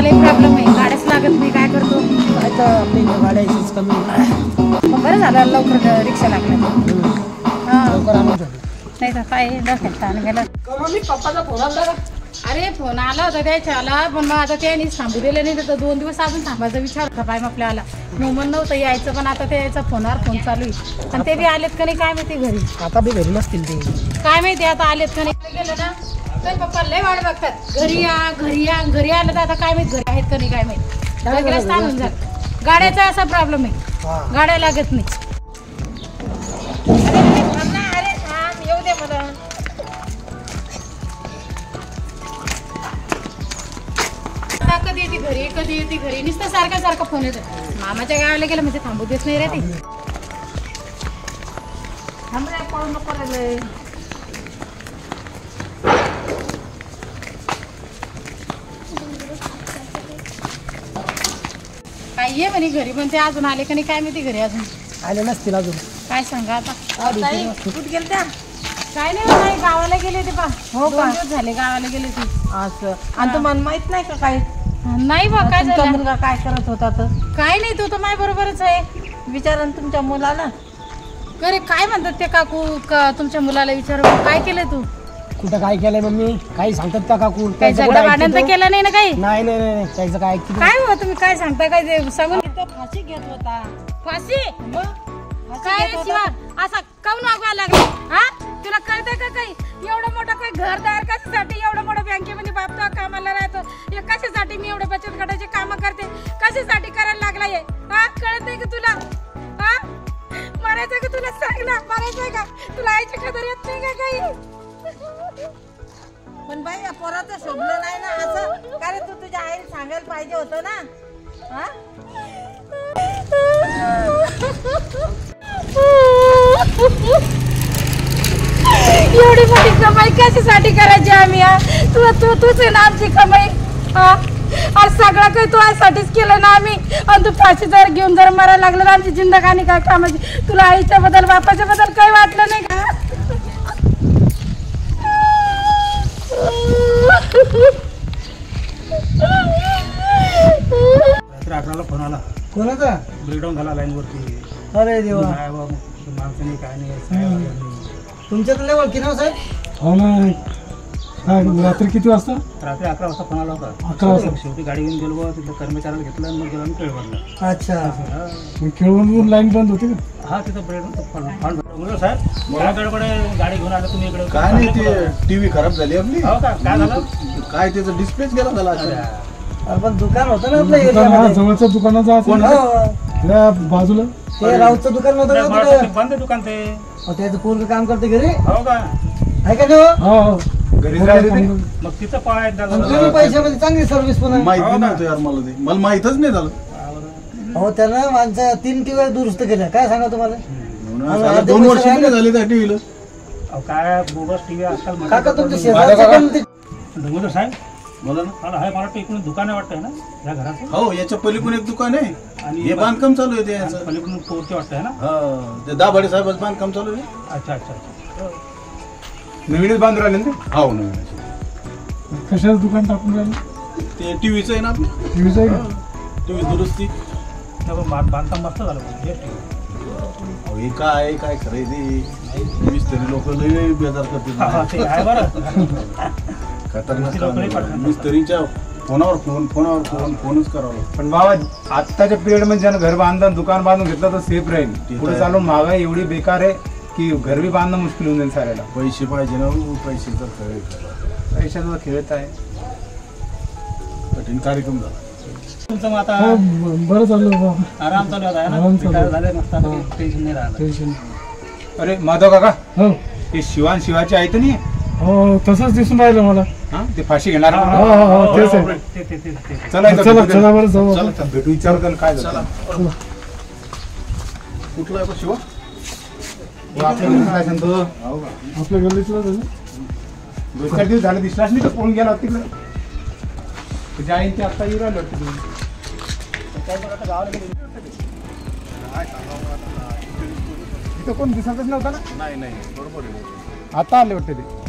लई प्रॉब्लेम आहे, गाड्याच लागत नाही, काय करतो? आता आपल्या गाड्याचीच कमी. बरं झालं लवकर रिक्षा लागल्या. लवकर आणून ठेव. नाही तर काय डोक्यात ताण गेला. मम्मी पप्पाचा फोन आला का? अरे फोन आला होता त्याच्याला, पण मग आता त्याने थांबू दिले नाही, तर 2 दिवस अजून थांबायचा विचार होता पाय आपल्याला. मोमन नव्हतं यायचं, पण आता त्याचा फोनवर फोन चालू आहे. आणि ते बी आलेत का नाही काय माहिती घरी. आता बी घरी नसतील ते. काय माहिती आता आलेत का नाही. गेलं ना तर पप्पा लय वाट बघतात, घरी या घरी या. घरी आलं तर आता काय माहिती घरी आहेत का नाही काय माहिती. लगेच थांबून झालं. गाड्याचा असा प्रॉब्लेम आहे, गाड्या लागत नाही. अरे थांब, येऊ दे मला. कधी येते घरी, कधी येते घरी, नुसतं सारखा फोन येतो. मामाच्या गावाला गेलं म्हणजे थांबू देत नाही रे ते. थांब रे, पळू नको रे. काय ये म्हणे घरी, पण ते अजून आले का नाही काय माहिती घरी अजून. आले नसतील अजून. काय सांगा आता. कुठे गेले त्या? काय नाही गावाला गेले ते. हो 2 दिवस झाले गावाला गेले ते. असं. आणि तुम्हाला माहित नाही का काय? नाही बा. काय तुमचा झालं? मुलगा काय करत होता तर? काय नाही, तू तर माझ्या बरोबरच आहे. विचारा ना तुमच्या मुलाला. अरे काय म्हणतात ते काकू, तुमच्या मुलाला विचार. काय केलं तू? कुठं काय केलंय मम्मी? काही सांगतात का काकू? काय झगडा भांडण तर केलं नाही ना काही? नाही नाही नाही, त्याचं काय ऐकते? काय हो तुम्ही काय सांगता, काय ते सांगून. फाशी घेत होता. फाशी? काय रे शिवा, असा काऊन वागवा लागला? हा, तुला कळतंय का काही? एवढं मोठं काही घरदार कशासाठी, एवढं मोठं बँकेमध्ये बापतो कामाला राहतो, हे कशासाठी मी एवढे बचत गटाचे काम करते, कशासाठी करायला लागलाय? हा, कळत नाही का तुला? हा, मरायचं का तुला? सांग ना, मरायचंय का तुला? आईची कदर येत नाही का काही? पण बाई या पोराचं शोभलं नाही ना असं. कारण तू तुझ्या आईला सांगायला पाहिजे होतं ना. हा, एवढी मोठी कमाई कशासाठी करायची आम्ही? तूच आहे ना आमची कमाई. आज सगळं काही तू आजसाठीच केलं ना आम्ही. आणि तू फाशी जर घेऊन जर मरायला लागलं ना, आमची जिंदगानी काय कामाची? तुला आईच्या बद्दल बापाच्या बद्दल काही वाटलं नाही का? रात्री 11ला फोन आला. कोणाचा? ब्रेकडाऊन झाला लाईन वरती. अरे देवा. काय बाबा माणसाने काय नाही. तुमच्या तर ओळखी ना साहेब? हो ना. काय रात्री किती वाजता? रात्री 11 वाजता फोन आला होता. 11 वाजता. शेवटी गाडी घेऊन गेलो, तिथं कर्मचाऱ्याला घेतलं आणि मग गेलो आणि केळवणला. अच्छा. केळवणवरून लाईन बंद होती का? हा, तिथं ब्रेकडाऊन साहेब मला गडबडे गाडी घेऊन आलो तुम्ही इकडे. काय नाही, ते टीव्ही खराब झाली आपली. हो का? काय झालं? काय त्याचा डिस्प्लेच गेला झाला. पण दुकान होतं ना आपल्या दुकान, हा, एरियामध्ये. जवळचं दुकानाचं असेल. हो. त्या बाजूला ते राऊतचं दुकान होतं ना तिकडे. बंद दुकान ते. त्याचं पूर्ण काम करते घरी. हो का? आहे का नाही? हो हो. घरीच राहिले ते. मग तिथं पळा एकदा आणि कमी पैशामध्ये चांगली सर्व्हिस पण आहे. माहिती नव्हतं यार मला ते. मला माहितच नाही झालं. हो, त्यानं माणसं 3 टीव्ही दुरुस्त केल्या. काय सांगा तुम्हाला? 2 वर्ष झाली त्या टीव्हीला. काय बोगस टीव्ही आजकाल काका तुमच्या शेजारचे पण ते डोंगर साहेब बोला ना. मला मला वाटतं इकडून दुकान आहे वाटतंय ना या घराचं. हो, याच्या पलीकडून एक दुकान आहे आणि हे बांधकाम चालू आहे त्याचं. पलीकडून पोरती वाटतंय ना. हा, ते दाभाडे साहेबांचं बांधकाम चालू आहे. अच्छा अच्छा अच्छा. नवीनच बांधून राहिले ना ते? हो, नवीन. कशाचं दुकान टाकून राहिलं? ते टीव्हीचं आहे ना आपलं. टीव्हीचं आहे का? टीव्ही दुरुस्ती. बांधकाम मस्त झालं हे टीव्ही. अहो, हे काय काय खरंय ते. मिस्त्री लोक लय बेजार करतात. ते आहे बरं. खतरनाक काम. मिस्त्रीच्या फोनावर फोनच करावं. पण बाबा आत्ताच्या पिरियड मध्ये ज्यानं घर बांधलं, दुकान बांधून घेतलं तर सेफ राहील. पुढे चालून महागाई एवढी बेकार आहे की घर बी बांधणं मुश्किल होऊन जाईल साऱ्याला. पैसे पाहिजे ना, पैसे तर खेळ. पैशाचा खेळत आहे. कठीण कार्यक्रम झाला तुमचं मग आता. हो, बरं चाललं बाबा. आराम चालू आहे ना. आराम चालू आहे. झाले मस्त टेन्शन नाही राहिलं. टेन्शन. अरे माधव काका, हो ते शिवाची आहे तर नाही? हो, तसंच दिसून राहिलं मला. हा, ते फाशी घेणार. हो हो हो, तेच आहे. चला चला चला बरं जाऊ. चला भेटू. विचारतो काय झालं. कुठला आहे शिवा? काय सांगतो, आपल्या गल्लीतलं झालं. 2-4 दिवस झाले दिसलाच नाही तर पळून गेला तिकडं. तुझ्या आईची आता येऊ राहिलं वाटतं. तिथं कोण दिसतच नव्हता ना. नाही बरोबर आहे. आता आले वाटते ते.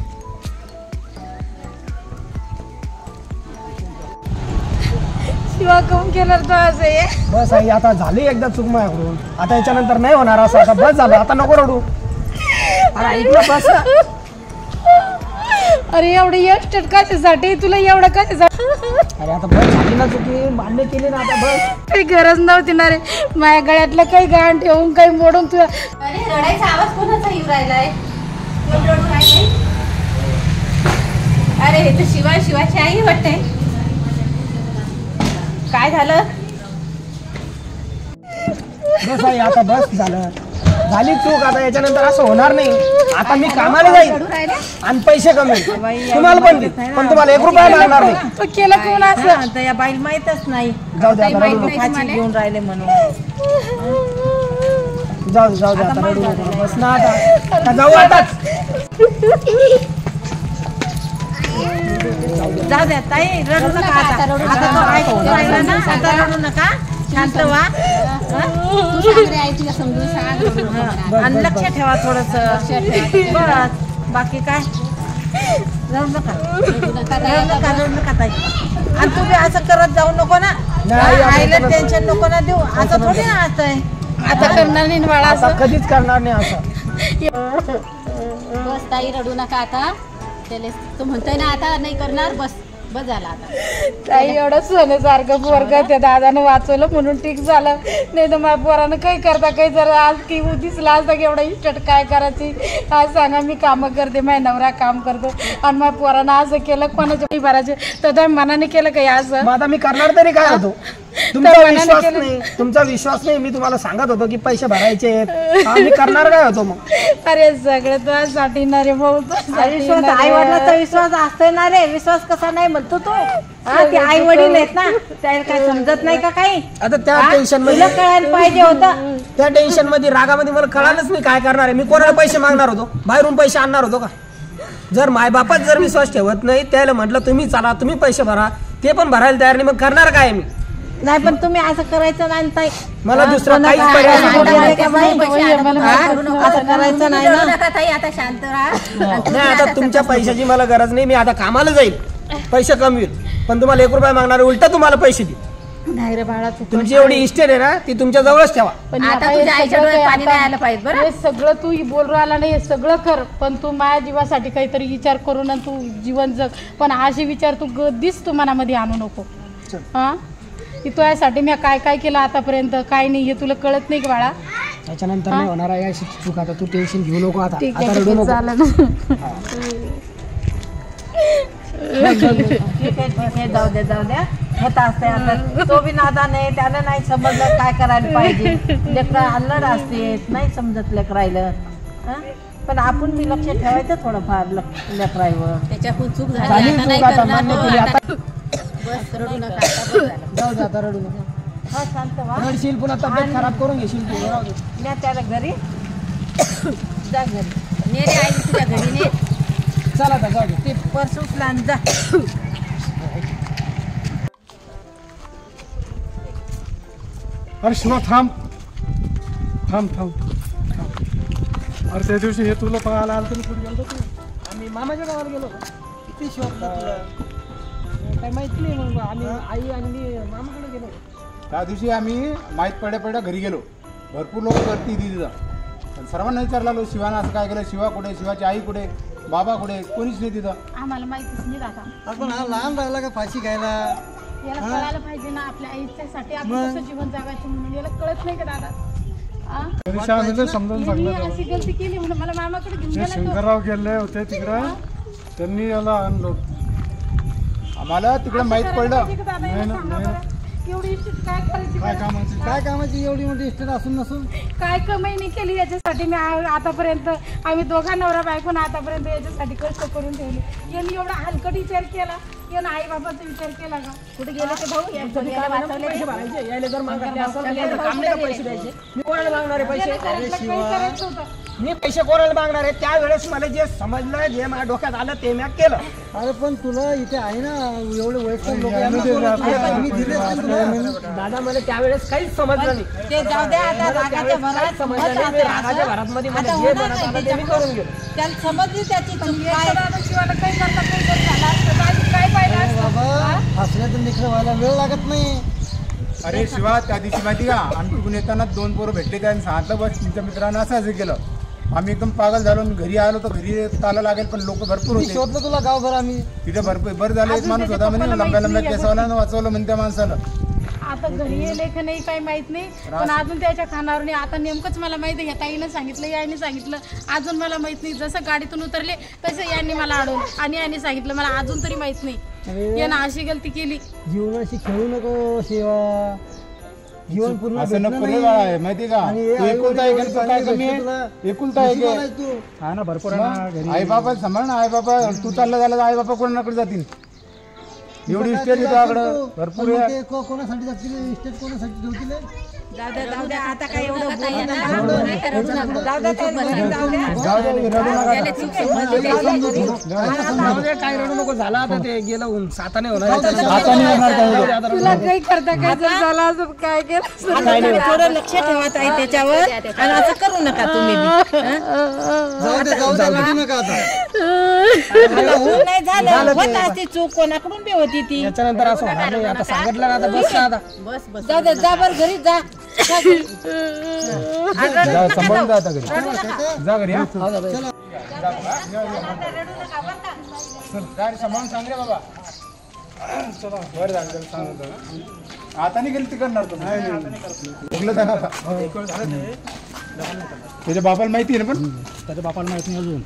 शिवा काऊन केलं तो असं हे? बस आई आता झाली एकदा चूक माझ्याकडून, आता याच्यानंतर नाही होणार असं, आता बस झालं, आता नको रडू. अरे ऐक ना बस. अरे एवढं एस्टेट कशासाठी तुला एवढं कशासाठी? अरे आता बस झाली ना चुकी, मान्य केली ना आता बस. काही गरज नव्हती ना रे माझ्या गळ्यातलं काही गाण ठेवून काही मोडून तुला. अरे रडायचा आवाज कोणाचा येऊ राहिलाय? कोण रडू राहिले? अरे हे तर शिवाची आई वाटते. काय झालं? बस आई आता बस झालं, झाली चूक, आता याच्यानंतर असं होणार नाही. आता मी कामाला जाईल रडू राहिले? आणि पैसे कमेल, तुम्हाला पण देईन, पण तुम्हाला 1 रुपया लागणार नाही. तो केलं कोण असं? आता या बाईला माहीतच नाही जाऊ दे आता माहित रडू नाही फाशी तुम्हाला? घेऊन राहिले म्हणून. नको. जाऊ दे आता रडू नको. बस ना आता जाऊ आताच. जाऊ द्या ताई, रडू नका आता. आता तो ऐकून राहिला ना, आता रडू नका, शांत व्हा. तू सांग रे आई, तुला समजून सांग. रडू नको. आणि लक्ष ठेवा थोडस. बस बाकी काय, रडू नका, रडू नका ताई. आणि तुम्ही असं करत जाऊ नको ना, नाही, आता आईला इथं टेन्शन नको ना देऊ. असं थोडी ना असतंय. आता करणार नाही ना बाळा आता असं. कधीच करणार नाही असं. बस ताई, रडू नका आता. त्याला तू म्हणतोय ना आता नाही करणार, बस बस झाला आता. ताई एवढं सोन्यासारखं पोरग त्या दादानं वाचवलं म्हणून ठीक झालं, नाही तर माझ्या पोरानं काही करता काही जर आज की दिसला असता की एवढा इस्टेट काय करायची. आज सांगा मी कामं करते, माझ्या नवरा काम करतो आणि माझ्या पोरानं असं केलं, कोणाच्या भरायचे तर तुम्ही मनाने केलं काही असं? मग आता मी करणार तरी काय होतो? तुमचा विश्वास नाही, तुमचा विश्वास नाही. मी तुम्हाला सांगत होतो की पैसे भरायचे आहेत. मी करणार काय होतो मग? अरे सगळं तुझ्यासाठी ना रे भाऊ, विश्वास आई वडिलांचा विश्वास असतोय ना रे. विश्वास कसा नाही म्हणतो तू? ते आई वडील आहेत ना, त्याला काय समजत नाही का काही? आता त्या टेन्शन तुला मध्ये, कळायला पाहिजे होतं. त्या टेन्शन मध्ये, रागामध्ये मला कळालंच नाही काय करणार आहे. मी कोणाला पैसे मागणार होतो? बाहेरून पैसे आणणार होतो का? जर मायबापात जर विश्वास ठेवत नाही, त्याला म्हटलं तुम्ही चला, तुम्ही पैसे भरा, ते पण भरायला तयार नाही, मग करणार काय मी? नाही पण तुम्ही असं करायचं नाही ताई. मला दुसरा काहीच कोणाला पर्याय काय नाही. बोलले का बाई? करू नको. असं करायचं नाही रडू ना. नका ताई, आता शांत राहा. नाही आता तुमच्या पैशाची मला गरज नाही. मी आता कामाला जाईल, पैसे कमवील, पण तुम्हाला 1 रुपया मागणार, उलटा तुम्हाला पैसे दे. नाही रे बाळा, तुमची एवढी इस्टेट आहे ना, ती तुमच्या जवळच ठेवा. पण आता हे तुझ्या आईच्या सगळं डोळ्यात काय पाणी आता- नाही आलं पाहिजे बरं. हे सगळं तू बोल राहिला नाही, हे सगळं कर, पण तू माझ्या जीवासाठी काहीतरी विचार करून आणि तू जीवन जग. पण असे विचार तू कधीच तू मनामध्ये आणू नको. हा, की तो यासाठी मी काय काय केलं आतापर्यंत, काय नाही हे तुला कळत नाही का बाळा? त्याच्यानंतर नाही होणार आहे अशी चूक. आता तू टेन्शन घेऊ नको. आता ठीक आता आहे, रडू ठीक आहे, नको. चालेल. ठीक आहे, जाऊ द्या. होत असते आता. तो बी नादान आहे, त्यानं नाही समजलं काय करायला पाहिजे. लेकरं अल्लड असते, नाही समजत लेकरायला. पण आपण बी लक्ष ठेवायचं थोडंफार लेकरायवर. त्याच्याहून चूक झाली, झाली आता चूक, नाही आता करणार. मान्य हो, केली. आता आता बस रडू नका, आता बस झालं. जाऊ दे, आता रडू नको. हा, शांत व्हा. रडशील पुन्हा तब्येत खराब करून घेशील तू. राहू दे. न्या त्याला घरी जा, घरी ने रे आई तुझ्या घरी ने. चला आता जाऊ दे. ते पर्स उचला आणि जा. अरे शिवा थांब थांब थांब थांब. अरे त्या दिवशी हे तुला पाहायला आलं तुम्ही कुठे गेलो तू? आम्ही मामाच्या गावाला गेलो. किती शोधलं तुला? काही माहिती नाही. मग आम्ही आई आणि मी मामाकडे गेलो. त्या दिवशी आम्ही माहीत पड्या घरी गेलो. भरपूर लोक गर्दी तिथं. पण सर्वांना विचारला शिवानं असं काय केलं, शिवा कुठे, शिवाची आई कुठे, बाबा कुठे, कोणीच नाही तिथं. आम्हाला माहितीच नाही दादा. आपण हा लहान राहिला का फाशी घ्यायला? याला कळायला पाहिजे ना आपल्या आईच्यासाठी आपण कसं जीवन जगायचं म्हणून. याला कळत नाही का दादा? आ? त्यांनी सांगितलं, समजावून यांनी सांगितलं. अशी गलती केली म्हणून मला मामाकडे घेऊन ते गेला तो. शंकरराव गेले होते तिकडं, त्यांनी याला आणलो. आम्हाला तिकडे माहीत पडलं. पाहिजे का दादा? याला सांगा बरं. एवढी इष्टीत काय करायची काय बरं? कामाची? काय कामाची एवढी मोठी इस्टेट असून नसून? काय कमाई नाही केली याच्यासाठी. मी आतापर्यंत आम्ही दोघा नवरा बायकोन आतापर्यंत याच्यासाठी कष्ट करून ठेवले. यांनी एवढा हलकट विचार केला, यानं आई बाबाचा विचार केला का? कुठे गेले ते भाऊ? या याला वाचवले, पैसे भरायचे. यायला जर मागत असेल तर यायला काम नाही का पैसे द्यायचे? मी कोणाला मागणार आहे पैसे? घरातलं काही करायचं होतं. मी पैसे कोणाला मागणार आहे? त्यावेळेस मला जे समजलं, जे माझ्या डोक्यात आलं ते मी केलं. अरे पण तुला इथे आहे ना एवढे वयस्कर लोक यानं ते रात्री- मी दिले असते तुला. दादा मला त्यावेळेस काहीच समजलं नाही. ते जाऊ द्या आता. रागाच्या त्यावेळेस भरात काहीच समजलं नाही. मी रागाच्या भरात मध्ये मला जे बनत आलं ते मी करून गेलो. त्याला समजली त्याची चूक पण काय. एखादा शिवाला काही करता काही जरी झाला असतं तर आधी काय पाहिलं असतं? बाबा हसण्यातून निखर व्हायला वेळ लागत नाही. अरे शिवा, त्या दिवशी माहिती का आम्ही तिकडून येताना 2 पोरं भेटले, त्यांनी सांगितलं बस तुमच्या मित्रांना असं केलं. आम्ही एकदम पागल झालो. मी घरी आलो तर घरी ताला लागेल, पण लोक भरपूर मी होते शोधलं तुला गावभर आम्ही. तिथे. भरपूर बरं झालं एक माणूस होता म्हणे लंब्या केसावाला वाचवलं म्हणे त्या माणसाला. आता घरी येले का नाही काही माहित नाही, पण अजून त्याच्या खानावर नाही. आता नेमकंच मला माहित आहे, या ताईनं सांगितलं, याने सांगितलं, अजून मला माहित नाही. जसं गाडीतून उतरले तसं यांनी मला अडवलं आणि यांनी सांगितलं, मला अजून तरी माहित नाही यानं अशी गलती केली. जीवनाशी खेळू नको शिवा. जीवन पूर्ण असं भेटलं नको नाही. बाळा आहे माहिती का. आणि तू एकुलता एक आहे, काय कमी आहे? एकुलता एक नशिबाला आहे. आहे तू. हा ना, भरपूर आहे ना घरी. आई बाबा सांभाळ ना. आई बाबा तू चालला झाला आई बाबा कोणाकडे जातील? एवढी इस्टेट आहे तुझ्याकडं, भरपूर मग आहे. ते कोणासाठी जातील? इस्टेट कोणासाठी ठेवतील? जाऊ द्या आता काय एवढं आता बोलू यांना नका. रडू नका, रडू नका. जाऊ द्या काय नाही, जाऊ द्या. जाऊ दे, रडू नका. त्याला चूक समजली पाहिजे. जाऊ दे, काय रडू नको. झालं आता ते गेलं होऊन साताने होणार. आता नाही होणार काय. तुला काही करता काय जर झालं असं काय केलं. आता तुम्ही थोडं लक्ष ठेवा ताई त्याच्यावर, आणि असं करू नका तुम्ही बी. हं? जाऊ द्या रडू नका आता. आता होऊन नाही झालं, होत असते चूक, कोणाकडून बी होती ती. याच्यानंतर असं होणार नाही. आता सांगितलं ना, आता बस आता. बस बस जाऊ दे, जा बरं घरी जा. जा घरी. जा, सांभाळून जा आता घरी. जा घरी हा. गाडी सांभाळून सांग रे बाबा. चला बरं झालं, चला सांगतो ना. आता नाही गेली तिकडणार तो. बघलं जाणार आता. त्याच्या बापाला माहिती आहे ना, पण त्याच्या बापाला माहित नाही अजून.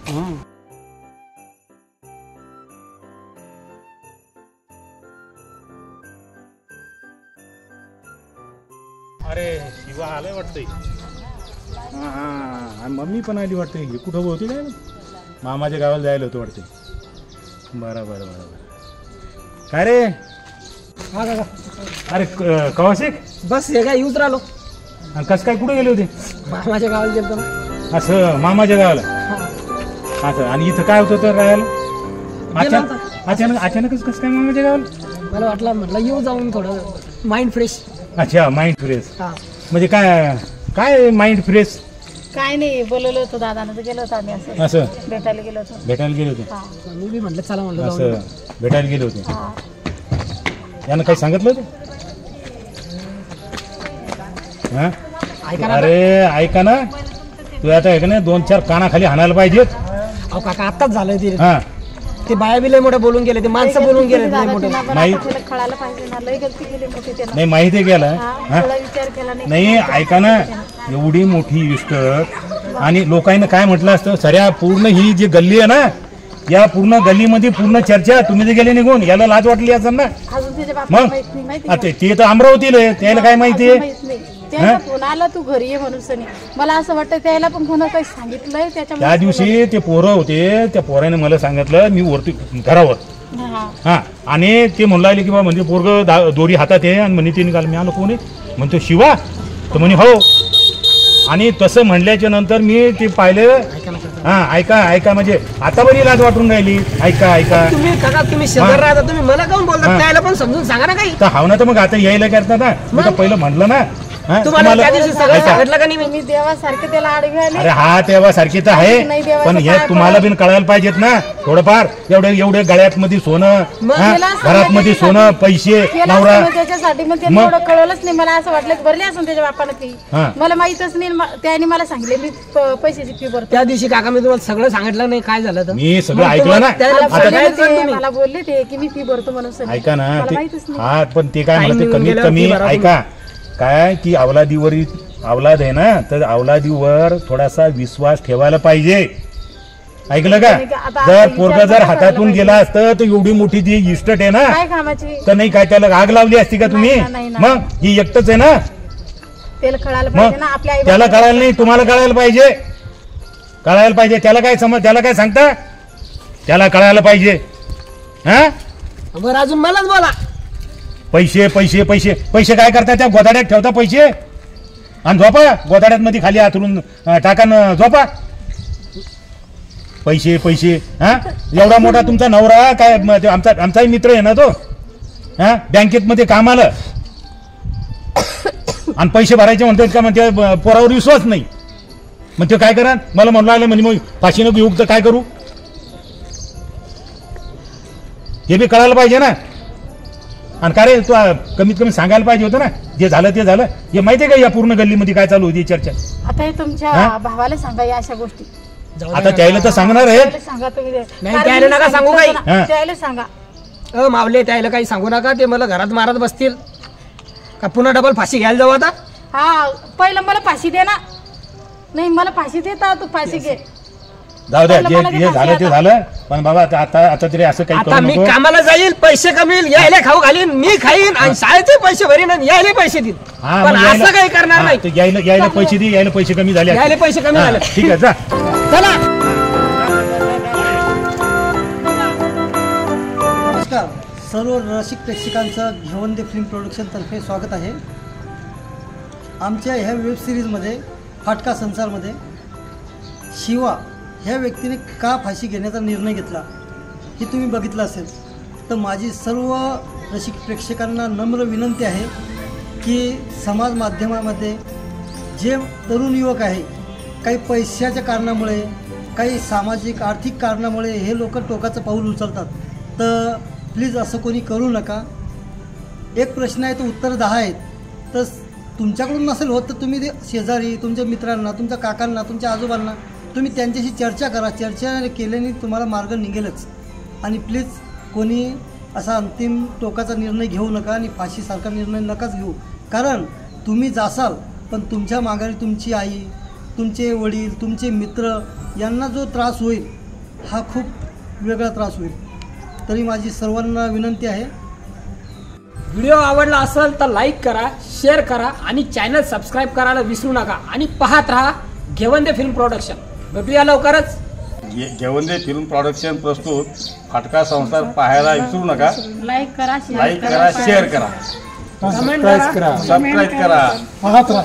अरे शिवा आलाय वाटतंय. हा हा, मम्मी पण आली वाटते. हे कुठं होती काय? मामाच्या गावाला जायला होतं वाटते. बरं बरं बरं बरं. काय रे? अरे कवाशिक, बस हे काय येऊच राहिलो. आणि कसं काय कुठे गेले होते? मामाच्या गावाला गेलतो ना. असं मामाच्या गावाला. असं, आणि इथं काय होतं तर राहायला? अचानकच कसं काय मामाच्या गावाला? मला वाटलं, म्हटलं येऊ जाऊन थोडं माइंड फ्रेश. अच्छा, माइंड फ्रेश. हा, म्हणजे काय काय माइंड फ्रेश? काय नाही, बोलवलं होतं दादानं तर गेलो होतो आम्ही असं असं भेटायला गेलो होतो. भेटायला गेले होते. मी बी म्हटलं चला म्हणलं जाऊन. असं भेटायला गेले होते. यानं काही सांगितलं होतं? हा? ऐका ना. अरे ऐका ना, तू आता ऐक ना, 2-4 कानाखाली हाणायला पाहिजेत. अहो काका, आत्ताच झालंय ते. हा, ते बाया बी लय मोठे बोलून गेले, ते माणसं बोलून गेले लय मोठे. नाही. कळायला पाहिजे ना, लय गलती केली मोठी त्यानं. नाही माहिती आहे गेला. हा, थोडा विचार केला नाही. नाही ऐका ना, एवढी मोठी इस्टेट आणि लोकांनी काय म्हटलं असतं, सऱ्या पूर्ण ही जी गल्ली आहे ना, या पूर्ण गल्लीमध्ये पूर्ण चर्चा. तुम्ही जे गेले निघून, याला लाज वाटली असेल ना. अजून त्याच्या बापाला मग माहित नाही, माहिती आता ते तर अमरावतीला आहे, त्याला काय माहिती आहे? माहित नाही. त्याला फोन आला तू घरी ये म्हणून सनी. मला असं वाटतं त्याला पण कोणा काही सांगितलंय त्याच्यामुळे. त्या दिवशी ते पोरं होते, त्या पोराने मला सांगितलं मी वरती घरावर. हा, आणि ते म्हणू लागले की बा म्हणजे पोरग दोरी हातात आहे आणि म्हणे ते निघाल. मी आलो कोण आहे म्हणतो, शिवा. तर म्हणे हो. आणि तसं म्हणल्याच्या नंतर मी ते पाहिलं. हा, ऐका म्हणजे आता बरी लाज वाटून राहिली. ऐका तुम्ही काका, तुम्ही शेजार राहता, तुम्ही मला काऊन बोलता? त्याला पण समजून सांगा ना काही. तर हाव ना, तर मग आता यायला करता ना. मी तर पहिलं म्हटलं ना. हा, तुम्हाला त्या दिवशी सगळं ऐका. सांगितलं का नाही? मी देवासारखे त्याला आडवे अरे हा, तेव्हा सारखी तर आहे, नाही देवाचं पण हे काय तुम्हाला बिन कळायला पाहिजेत ना थोडंफार. एवढे गळ्यात मध्ये सोनं, हा, घरात मध्ये सोनं, पैसे, नवरा. त्याच्यासाठी मग ते मग? थोडं कळवलंच नाही. मला असं वाटलं की भरले असून त्याच्या बापानं ती. हा. मला माहितच नाही. त्याने मला सांगितले मी पैशाची फी भरतो. त्या दिवशी काका मी तुम्हाला सगळं सांगितलं नाही काय झालं तर. मी सगळं ऐकलं ना. त्याला आता बोलले सगळ्यात ते, तुम्ही. मला बोलले ते की मी फी भरतो म्हणून सनी. ऐका ना, मला ते माहितच नाही. हा, पण ते काय Time म्हणते, निघून कमीत गेल्यावर कमी ती भरा ऐका काय की अवलाद आहे ना, तर अवलादीवर थोडासा विश्वास ठेवायला पाहिजे. ऐकलं का? आता जर विचार पोरगा जर करायला हातातून पाहिजे. गेला असतं तर एवढी मोठी ती इस्टेट आहे ना, काय कामाची? तर नाही काय त्याला आग लावली असती का तुम्ही? नाही ना. मग ही एकटच आहे ना. त्याला कळायला मग पाहिजे ना आपल्या आई त्याला कळायला नाही, तुम्हाला कळायला पाहिजे. त्याला काय त्याला काय सांगता? त्याला कळायला पाहिजे. हा, बरं अजून मलाच बोला. पैसे काय करता? त्या गोदाड्यात ठेवता पैसे आणि झोपा गोदाड्यात मध्ये खाली आतरून टाका झोपा. पैसे हा, एवढा मोठा तुमचा नवरा काय आमचाही मित्र आहे ना तो. हा, बँकेत मध्ये कामाला आणि पैसे भरायचे म्हणतात का? म्हणते पोरावर विश्वास नाही. मग ते काय करा? मला म्हणू लागलं म्हणजे मग फाशी नको येऊ तर काय करू? हे बी कळायला पाहिजे ना. आणि का रे तू कमीत कमी सांगायला पाहिजे होतं ना, जे झालं ते झालं. हे माहितीये का या पूर्ण गल्लीमध्ये काय चालू होती चर्चा? आता हे तुमच्या हा? भावाला सांगा या अशा गोष्टी. आता त्याला तर सांगणार आहे. त्याला सांगा तुम्ही नाही, कारण त्याला मी नका सांगू काही. सांगितलं ना, त्याला सांगा. मावले त्याला काही सांगू नका, ते मला घरात मारत बसतील का पुन्हा डबल फाशी घ्यायला जाऊ आता. हा पहिलं मला फाशी दे ना. नाही मला फाशी देता तू फाशी घे. जाऊ द्या, पहिलं मला जे ते झालं फाशी ते आता. झालं. पण बाबा आता तरी असं काही आता करू मी नको. कामाला जाईल, पैसे कमील, यायला खाऊ घालीन, मी खाईन आणि शाळेचे पैसे भरीन आणि यायला पैसे देईन. हा, पण मग यायला- असं काही करणार हा, नाही. तर यायला पैसे दे, यायला पैसे कमी झाले. यायला पैसे कमी हा, झाले. ठीक आहे जा. चला. नमस्कार, सर्व रसिक प्रेक्षकांचं घेवंदे फिल्म प्रोडक्शनतर्फे स्वागत आहे. आमच्या ह्या वेब सिरीजमध्ये फाटका संसारमध्ये शिवा ह्या व्यक्तीने का फाशी घेण्याचा निर्णय घेतला हे तुम्ही बघितलं असेल. तर माझी सर्व रसिक प्रेक्षकांना नम्र विनंती आहे की समाज माध्यमामध्ये जे तरुण युवक आहे, काही पैशाच्या कारणामुळे, काही सामाजिक आर्थिक कारणामुळे हे लोक टोकाचं पाऊल उचलतात. तर प्लीज असं कोणी करू नका. एक प्रश्न आहे, तो उत्तर 10 आहेत. तर तुमच्याकडून नसेल होत तर तुम्ही ते शेजारी, तुमच्या मित्रांना, तुमच्या काकांना, तुमच्या आजोबांना तुम्ही त्यांच्याशी चर्चा करा. चर्चा केल्याने तुम्हाला मार्ग निघेलच. आणि प्लीज कोणी असा अंतिम टोकाचा निर्णय घेऊ नका आणि फाशीसारखा निर्णय नकाच घेऊ. कारण तुम्ही जासाल पण तुमच्या माघारी तुमची आई, तुमचे वडील, तुमचे मित्र यांना जो त्रास होईल हा खूप वेगळा त्रास होईल. तरी माझी सर्वांना विनंती आहे, व्हिडिओ आवडला असेल तर लाईक करा, शेअर करा आणि चॅनल सबस्क्राईब करायला विसरू नका. आणि पाहत राहा घेवंदे फिल्म प्रोडक्शन. भेटूया लवकरच. घेवंदे फिल्म प्रोडक्शन प्रस्तुत फाटका संसार पाहायला विसरू नका. लाईक करा, लाईक करा, शेअर करा, कमेंट करा. सबस्क्राईब करा. पाहत राहा.